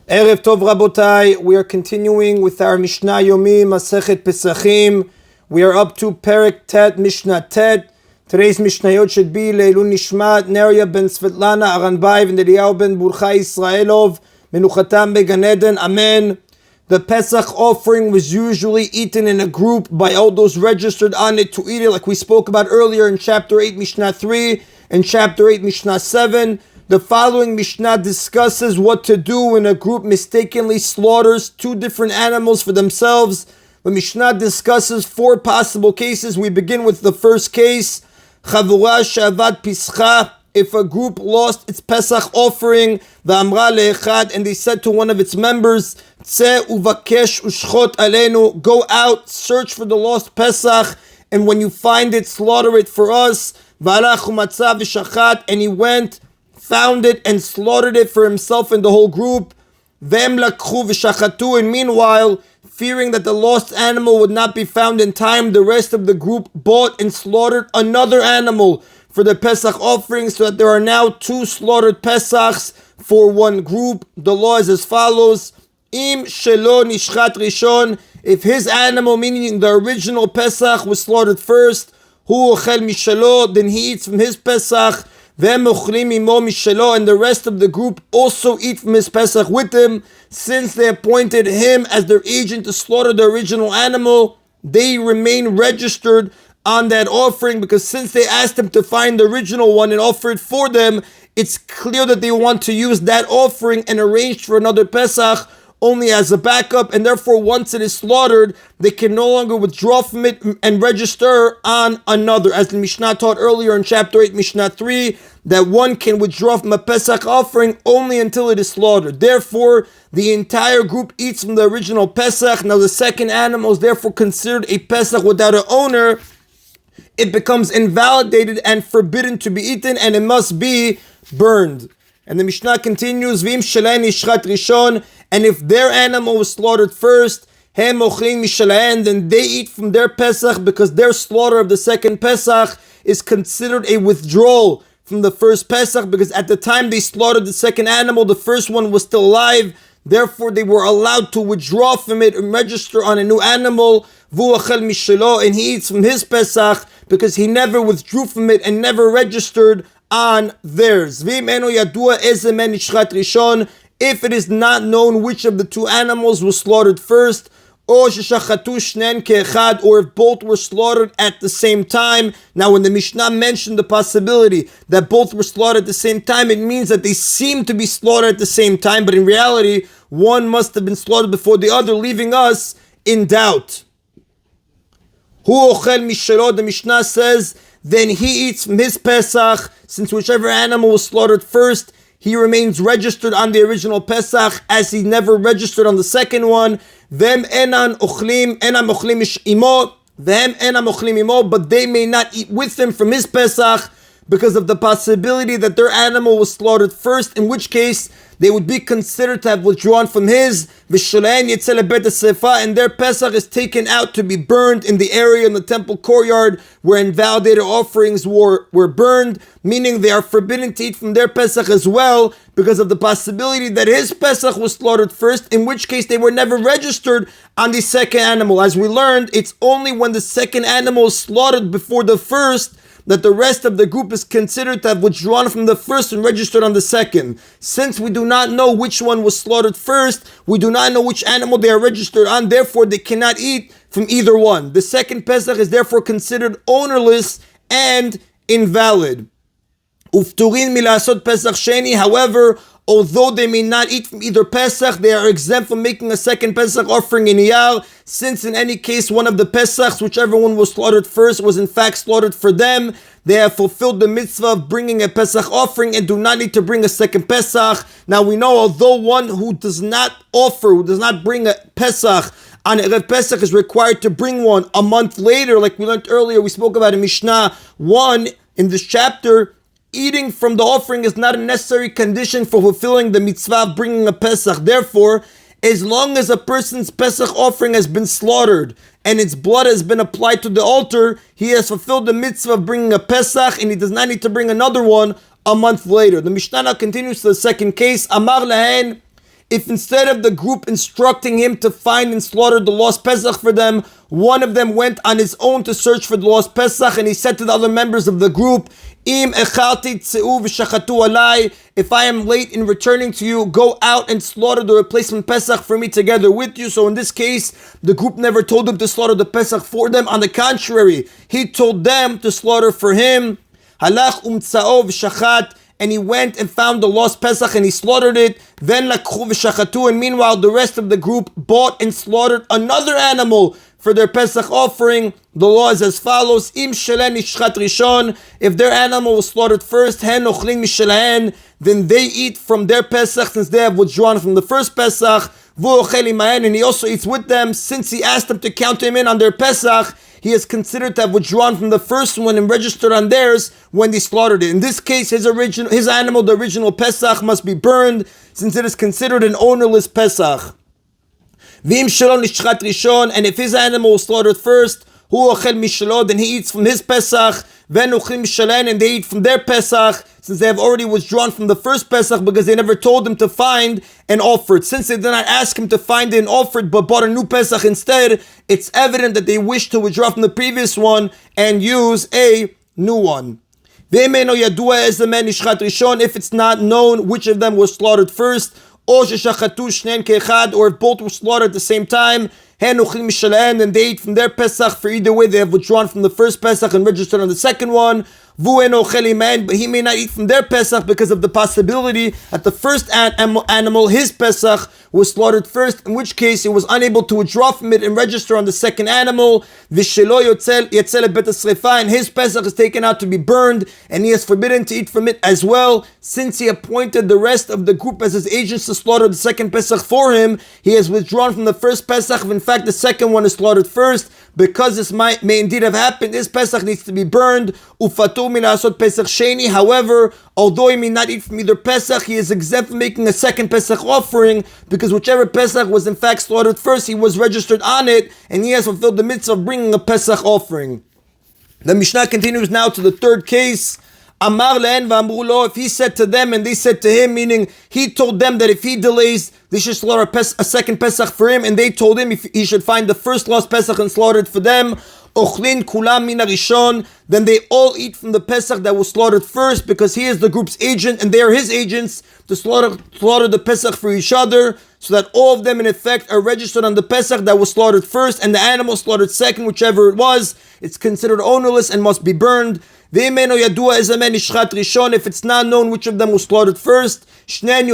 Erev Tov Rabotai, we are continuing with our Mishna Yomi, Masechet Pesachim. We are up to Perek Tet, Mishnah Tet. Today's Mishnayot should be Leilun Nishmat, Neria ben Svetlana Aranbayev and Eliyahu ben Burcha Israelov, Menuchatam Began Eden, Amen. The Pesach offering was usually eaten in a group by all those registered on it to eat it, like we spoke about earlier in Chapter 8, Mishnah 3, and Chapter 8, Mishnah 7. The following Mishnah discusses what to do when a group mistakenly slaughters two different animals for themselves. The Mishnah discusses four possible cases. We begin with the first case, Chavura she'avad pischa. If a group lost its Pesach offering, v'amra le'echad, and they said to one of its members, Tze uvakesh ushchot aleinu, go out, search for the lost Pesach, and when you find it, slaughter it for us. V'alach u'matzah v'shachat, and he went, found it, and slaughtered it for himself and the whole group. V'em lakchu v'shachatu, and meanwhile, fearing that the lost animal would not be found in time, the rest of the group bought and slaughtered another animal for the Pesach offering, so that there are now two slaughtered Pesachs for one group. The law is as follows: Im shelo nishchat rishon, if his animal, meaning the original Pesach, was slaughtered first, hu ochel mishelo, then he eats from his Pesach. V'em ochlim imo mishelo, and the rest of the group also eat from his Pesach with him. Since they appointed him as their agent to slaughter the original animal, they remain registered on that offering, because since they asked him to find the original one and offer it for them, it's clear that they want to use that offering and arrange for another Pesach only as a backup, and therefore once it is slaughtered, they can no longer withdraw from it and register on another. As the Mishnah taught earlier in Chapter 8, Mishnah 3, that one can withdraw from a Pesach offering only until it is slaughtered. Therefore, the entire group eats from the original Pesach. Now the second animal is therefore considered a Pesach without an owner. It becomes invalidated and forbidden to be eaten, and it must be burned. And the Mishnah continues, V'im shelaen nishchat rishon, and if their animal was slaughtered first, hem ochlin mishelaen, then they eat from their Pesach, because their slaughter of the second Pesach is considered a withdrawal from the first Pesach, because at the time they slaughtered the second animal, the first one was still alive. Therefore, they were allowed to withdraw from it and register on a new animal. Vu achel mishelo, and he eats from his Pesach, because he never withdrew from it and never registered on theirs. If it is not known which of the two animals was slaughtered first, or if both were slaughtered at the same time. Now, when the Mishnah mentioned the possibility that both were slaughtered at the same time, it means that they seem to be slaughtered at the same time, but in reality, one must have been slaughtered before the other, leaving us in doubt. The Mishnah says, then he eats from his Pesach, since whichever animal was slaughtered first, he remains registered on the original Pesach, as he never registered on the second one. Them enam ochlim imo, them enam ochlim imo, but they may not eat with him from his Pesach, because of the possibility that their animal was slaughtered first, in which case they would be considered to have withdrawn from his, and their Pesach is taken out to be burned in the area in the temple courtyard where invalidated offerings were burned, meaning they are forbidden to eat from their Pesach as well, because of the possibility that his Pesach was slaughtered first, in which case they were never registered on the second animal. As we learned, it's only when the second animal is slaughtered before the first that the rest of the group is considered to have withdrawn from the first and registered on the second. Since we do not know which one was slaughtered first, we do not know which animal they are registered on, therefore they cannot eat from either one. The second Pesach is therefore considered ownerless and invalid. Ufturin milasot Pesach sheni, however, although they may not eat from either Pesach, they are exempt from making a second Pesach offering in Iyar, since in any case one of the Pesachs, whichever one was slaughtered first, was in fact slaughtered for them. They have fulfilled the mitzvah of bringing a Pesach offering and do not need to bring a second Pesach. Now we know, although one who does not bring a Pesach on Erev Pesach is required to bring one a month later, like we learned earlier, we spoke about in Mishnah 1 in this chapter, eating from the offering is not a necessary condition for fulfilling the mitzvah of bringing a Pesach. Therefore, as long as a person's Pesach offering has been slaughtered and its blood has been applied to the altar, he has fulfilled the mitzvah of bringing a Pesach, and he does not need to bring another one a month later. The Mishnah now continues to the second case. Amar lahen, if instead of the group instructing him to find and slaughter the lost Pesach for them, one of them went on his own to search for the lost Pesach, and he said to the other members of the group, Im echalti tseu v'shachatu alai, if I am late in returning to you, go out and slaughter the replacement Pesach for me together with you. So in this case, the group never told him to slaughter the Pesach for them. On the contrary, he told them to slaughter for him. Halach umtsao v'shachat, and he went and found the lost Pesach and he slaughtered it. Then lakchu v'shachatu, and meanwhile the rest of the group bought and slaughtered another animal for their Pesach offering. The law is as follows: Im shelen nishchat rishon, if their animal was slaughtered first, hen ochlin mishelahen, then they eat from their Pesach since they have withdrawn from the first Pesach. Vu ochel imahen, and he also eats with them since he asked them to count him in on their Pesach. He is considered to have withdrawn from the first one and registered on theirs when they slaughtered it. In this case, his animal, the original Pesach, must be burned since it is considered an ownerless Pesach. V'im shelo nishchat rishon, and if his animal was slaughtered first, hu ochel mishelo, then he eats from his Pesach. Ven ochlim mishalen, and they eat from their Pesach, since they have already withdrawn from the first Pesach because they never told him to find and offer it. Since they did not ask him to find it and offer it, but bought a new Pesach instead, it's evident that they wish to withdraw from the previous one and use a new one. If it's not known which of them was slaughtered first, or if both were slaughtered at the same time, then they eat from their Pesach, for either way they have withdrawn from the first Pesach and registered on the second one. But he may not eat from their Pesach because of the possibility that the first animal, his Pesach, was slaughtered first, in which case he was unable to withdraw from it and register on the second animal. And his Pesach is taken out to be burned, and he is forbidden to eat from it as well. Since he appointed the rest of the group as his agents to slaughter the second Pesach for him, he has withdrawn from the first Pesach. In fact, the second one is slaughtered first. Because this may indeed have happened, this Pesach needs to be burned. However, although he may not eat from either Pesach, he is exempt from making a second Pesach offering, because whichever Pesach was in fact slaughtered first, he was registered on it, and he has fulfilled the mitzvah of bringing a Pesach offering. The Mishnah continues now to the third case. Amar le'en v'amru lo, if he said to them and they said to him, meaning he told them that if he delays, they should slaughter a second Pesach for him, and they told him if he should find the first lost Pesach and slaughter it for them. Ochlin kulam min harishon, then they all eat from the Pesach that was slaughtered first, because he is the group's agent and they are his agents to slaughter the Pesach for each other, so that all of them in effect are registered on the Pesach that was slaughtered first, and the animal slaughtered second, whichever it was, it's considered ownerless and must be burned. If it's not known which of them was slaughtered first, then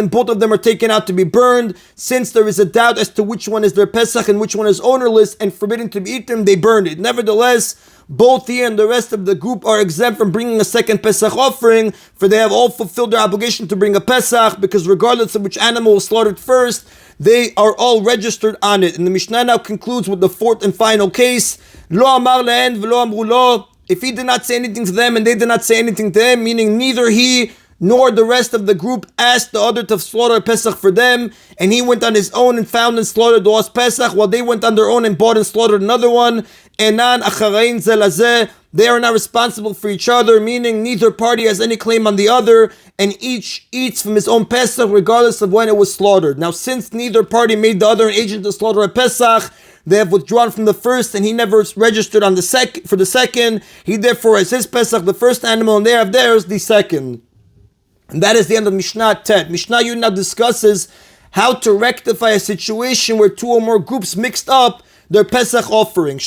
both of them are taken out to be burned. Since there is a doubt as to which one is their Pesach and which one is ownerless and forbidden to be eaten, they burned it. Nevertheless, both he and the rest of the group are exempt from bringing a second Pesach offering, for they have all fulfilled their obligation to bring a Pesach, because regardless of which animal was slaughtered first, they are all registered on it. And the Mishnah now concludes with the fourth and final case. Lo amar le'en v'lo amru lo. If he did not say anything to them and they did not say anything to him, meaning neither he nor the rest of the group asked the other to slaughter a Pesach for them, and he went on his own and found and slaughtered the lost Pesach, while they went on their own and bought and slaughtered another one, enan acharain zelazeh, they are not responsible for each other, meaning neither party has any claim on the other, and each eats from his own Pesach regardless of when it was slaughtered. Now, since neither party made the other an agent to slaughter a Pesach, they have withdrawn from the first, and he never registered on the second. He therefore has his Pesach, the first animal, and they have theirs, the second. And that is the end of Mishnah Tet. Mishnah Yomi now discusses how to rectify a situation where two or more groups mixed up their Pesach offering.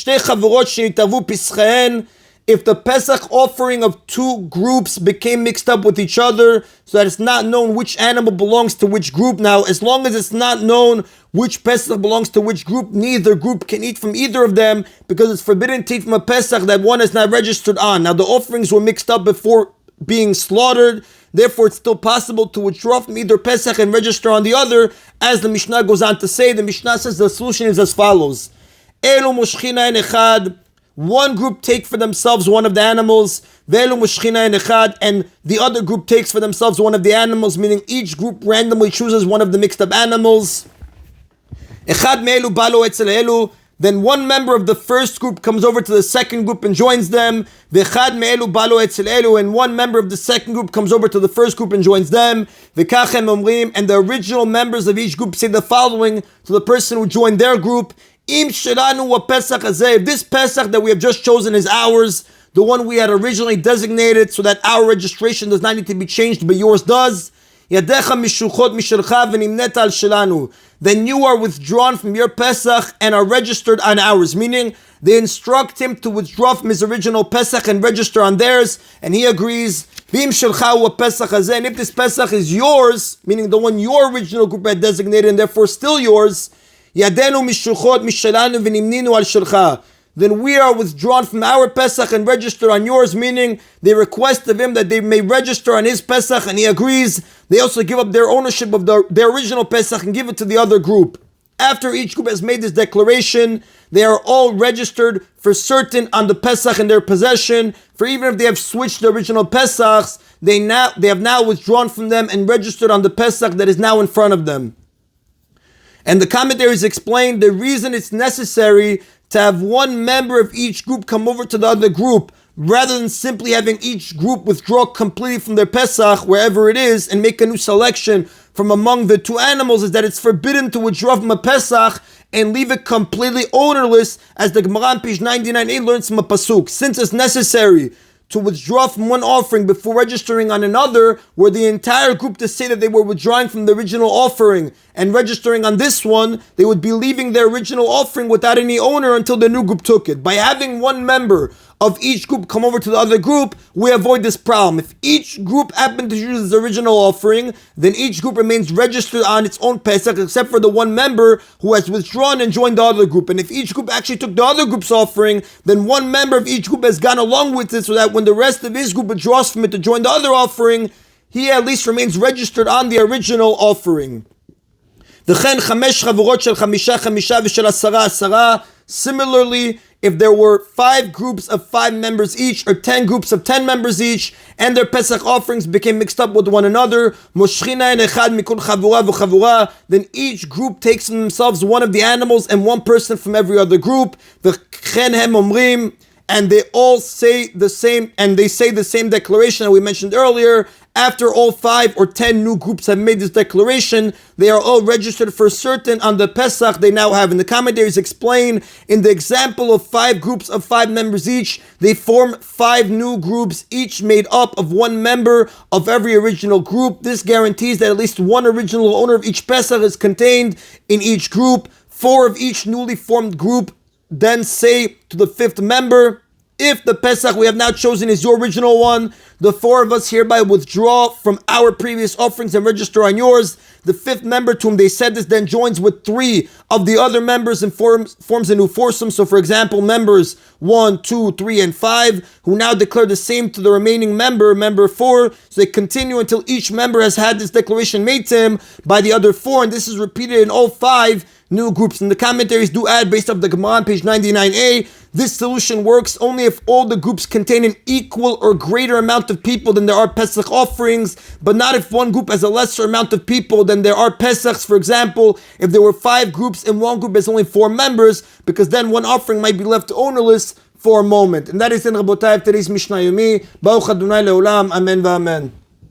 If the Pesach offering of two groups became mixed up with each other, so that it's not known which animal belongs to which group. Now, as long as it's not known which Pesach belongs to which group, neither group can eat from either of them, because it's forbidden to eat from a Pesach that one is not registered on. Now, the offerings were mixed up before being slaughtered, therefore it's still possible to withdraw from either Pesach and register on the other. As the Mishnah goes on to say, the Mishnah says the solution is as follows. Elu moshchina en echad, one group take for themselves one of the animals, velu moshchina en echad, and the other group takes for themselves one of the animals, meaning each group randomly chooses one of the mixed up animals. Echad me'elu balo etzel elu, then one member of the first group comes over to the second group and joins them. And one member of the second group comes over to the first group and joins them. And the original members of each group say the following to the person who joined their group: if this Pesach that we have just chosen is ours, the one we had originally designated, so that our registration does not need to be changed, but yours does, then you are withdrawn from your Pesach and are registered on ours. Meaning, they instruct him to withdraw from his original Pesach and register on theirs, and he agrees. And if this Pesach is yours, meaning the one your original group had designated and therefore still yours, then we are withdrawn from our Pesach and register on yours, meaning they request of him that they may register on his Pesach, and he agrees. They also give up their ownership of their original Pesach and give it to the other group. After each group has made this declaration, they are all registered for certain on the Pesach in their possession. For even if they have switched the original Pesachs, they have now withdrawn from them and registered on the Pesach that is now in front of them. And the commentaries explain the reason it's necessary to have one member of each group come over to the other group, rather than simply having each group withdraw completely from their Pesach, wherever it is, and make a new selection from among the two animals, is that it's forbidden to withdraw from a Pesach and leave it completely ownerless, as the Gemara on page 99a learns from a pasuk. Since it's necessary to withdraw from one offering before registering on another, were the entire group to say that they were withdrawing from the original offering and registering on this one, they would be leaving their original offering without any owner until the new group took it. By having one member of each group come over to the other group, we avoid this problem. If each group happened to use its original offering, then each group remains registered on its own Pesach, except for the one member who has withdrawn and joined the other group. And if each group actually took the other group's offering, then one member of each group has gone along with it, so that when the rest of his group withdraws from it to join the other offering, he at least remains registered on the original offering. Similarly, if there were 5 groups of 5 members each, or 10 groups of 10 members each, and their Pesach offerings became mixed up with one another, then each group takes from themselves one of the animals and one person from every other group. And they all say the same, and they say the same declaration that we mentioned earlier. After all 5 or 10 new groups have made this declaration, they are all registered for certain on the Pesach they now have. And the commentaries explain, in the example of 5 groups of 5 members each, they form 5 new groups, each made up of one member of every original group. This guarantees that at least one original owner of each Pesach is contained in each group. 4 of each newly formed group then say to the 5th member, if the Pesach we have now chosen is your original one, the 4 of us hereby withdraw from our previous offerings and register on yours. The 5th member to whom they said this then joins with 3 of the other members and forms a new foursome. So for example, members 1, 2, 3, and 5, who now declare the same to the remaining member 4. So they continue until each member has had this declaration made to him by the other 4, and this is repeated in all 5 new groups. And the commentaries do add, based off the Gemara on page 99a, this solution works only if all the groups contain an equal or greater amount of people than there are Pesach offerings, but not if one group has a lesser amount of people than there are Pesachs. For example, if there were 5 groups and one group has only 4 members, because then one offering might be left ownerless for a moment. And that is in Rabotai of today's Mishna Yomi. Baruch Adonai Leolam. Amen v'amen.